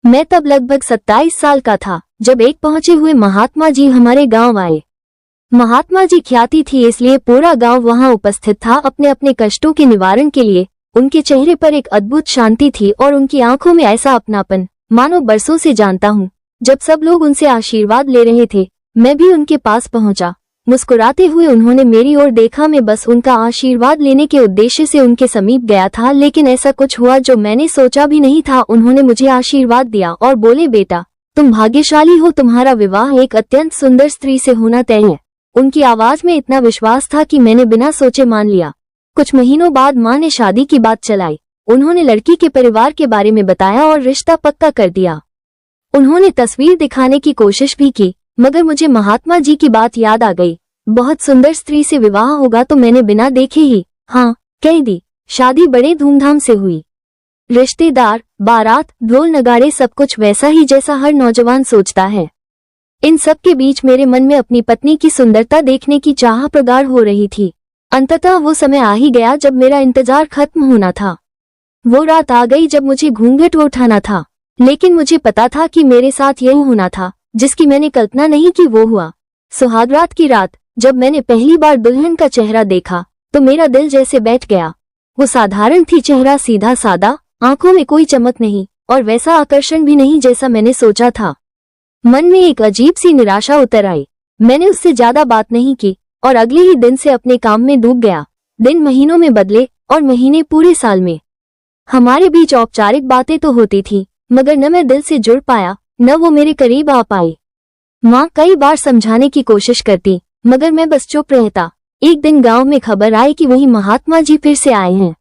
मैं तब लगभग 27 साल का था जब एक पहुंचे हुए महात्मा जी हमारे गांव आए। महात्मा जी ख्याति थी, इसलिए पूरा गांव वहां उपस्थित था अपने अपने कष्टों के निवारण के लिए। उनके चेहरे पर एक अद्भुत शांति थी और उनकी आंखों में ऐसा अपनापन मानो बरसों से जानता हूँ। जब सब लोग उनसे आशीर्वाद ले रहे थे, मैं भी उनके पास पहुंचा। मुस्कुराते हुए उन्होंने मेरी ओर देखा। मैं बस उनका आशीर्वाद लेने के उद्देश्य से उनके समीप गया था, लेकिन ऐसा कुछ हुआ जो मैंने सोचा भी नहीं था। उन्होंने मुझे आशीर्वाद दिया और बोले, बेटा तुम भाग्यशाली हो, तुम्हारा विवाह एक अत्यंत सुंदर स्त्री से होना तय है। उनकी आवाज में इतना विश्वास था कि मैंने बिना सोचे मान लिया। कुछ महीनों बाद माँ ने शादी की बात चलाई। उन्होंने लड़की के परिवार के बारे में बताया और रिश्ता पक्का कर दिया। उन्होंने तस्वीर दिखाने की कोशिश भी की, मगर मुझे महात्मा जी की बात याद आ गई। बहुत सुंदर स्त्री से विवाह होगा तो मैंने बिना देखे ही हाँ कह दी। शादी बड़े धूमधाम से हुई। रिश्तेदार, बारात, ढोल नगाड़े, सब कुछ वैसा ही जैसा हर नौजवान सोचता है। इन सब के बीच मेरे मन में अपनी पत्नी की सुंदरता देखने की चाह प्रगाढ़ हो रही थी। अंततः वो समय आ ही गया जब मेरा इंतजार खत्म होना था। वो रात आ गई जब मुझे घूंघट उठाना था, लेकिन मुझे पता था कि मेरे साथ यही होना था जिसकी मैंने कल्पना नहीं की, वो हुआ। सुहागरात की रात जब मैंने पहली बार दुल्हन का चेहरा देखा तो मेरा दिल जैसे बैठ गया। वो साधारण थी, चेहरा सीधा सादा, आंखों में कोई चमक नहीं और वैसा आकर्षण भी नहीं जैसा मैंने सोचा था। मन में एक अजीब सी निराशा उतर आई। मैंने उससे ज्यादा बात नहीं की और अगले ही दिन से अपने काम में डूब गया। दिन महीनों में बदले और महीने पूरे साल में। हमारे बीच औपचारिक बातें तो होती थी, मगर न मैं दिल से जुड़ पाया, न वो मेरे करीब आ पाई। माँ कई बार समझाने की कोशिश करती, मगर मैं बस चुप रहता। एक दिन गांव में खबर आई कि वही महात्मा जी फिर से आए हैं।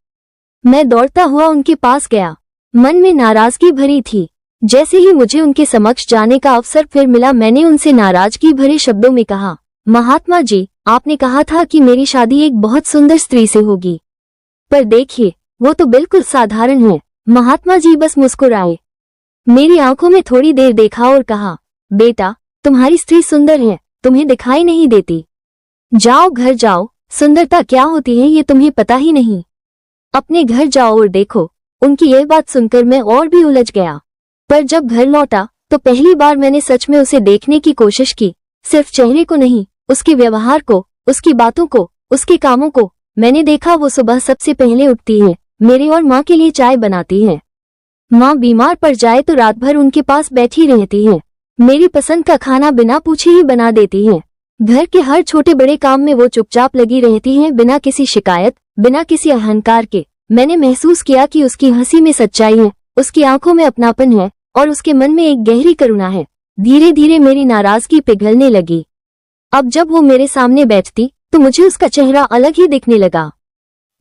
मैं दौड़ता हुआ उनके पास गया। मन में नाराजगी भरी थी। जैसे ही मुझे उनके समक्ष जाने का अवसर फिर मिला, मैंने उनसे नाराजगी भरे शब्दों में कहा, महात्मा जी, आपने कहा था कि मेरी शादी एक बहुत सुंदर स्त्री से होगी, पर देखिए वो तो बिल्कुल साधारण है। महात्मा जी बस मुस्कुराए, मेरी आंखों में थोड़ी देर देखा और कहा, बेटा तुम्हारी स्त्री सुंदर है, तुम्हें दिखाई नहीं देती। जाओ घर जाओ, सुंदरता क्या होती है ये तुम्हें पता ही नहीं। अपने घर जाओ और देखो। उनकी यह बात सुनकर मैं और भी उलझ गया। पर जब घर लौटा तो पहली बार मैंने सच में उसे देखने की कोशिश की। सिर्फ चेहरे को नहीं, उसके व्यवहार को, उसकी बातों को, उसके कामों को। मैंने देखा वो सुबह सबसे पहले उठती है, मेरे और माँ के लिए चाय बनाती है। माँ बीमार पड़ जाए तो रात भर उनके पास बैठी रहती है। मेरी पसंद का खाना बिना पूछे ही बना देती है। घर के हर छोटे बड़े काम में वो चुपचाप लगी रहती है, बिना किसी शिकायत, बिना किसी अहंकार के। मैंने महसूस किया कि उसकी हंसी में सच्चाई है, उसकी आंखों में अपनापन है और उसके मन में एक गहरी करुणा है। धीरे धीरे मेरी नाराजगी पिघलने लगी। अब जब वो मेरे सामने बैठती तो मुझे उसका चेहरा अलग ही दिखने लगा,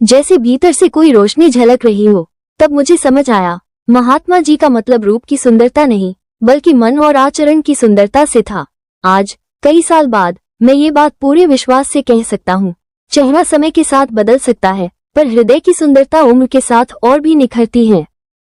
जैसे भीतर से कोई रोशनी झलक रही हो। तब मुझे समझ आया, महात्मा जी का मतलब रूप की सुंदरता नहीं, बल्कि मन और आचरण की सुंदरता से था। आज कई साल बाद मैं ये बात पूरे विश्वास से कह सकता हूँ, चेहरा समय के साथ बदल सकता है, पर हृदय की सुंदरता उम्र के साथ और भी निखरती है।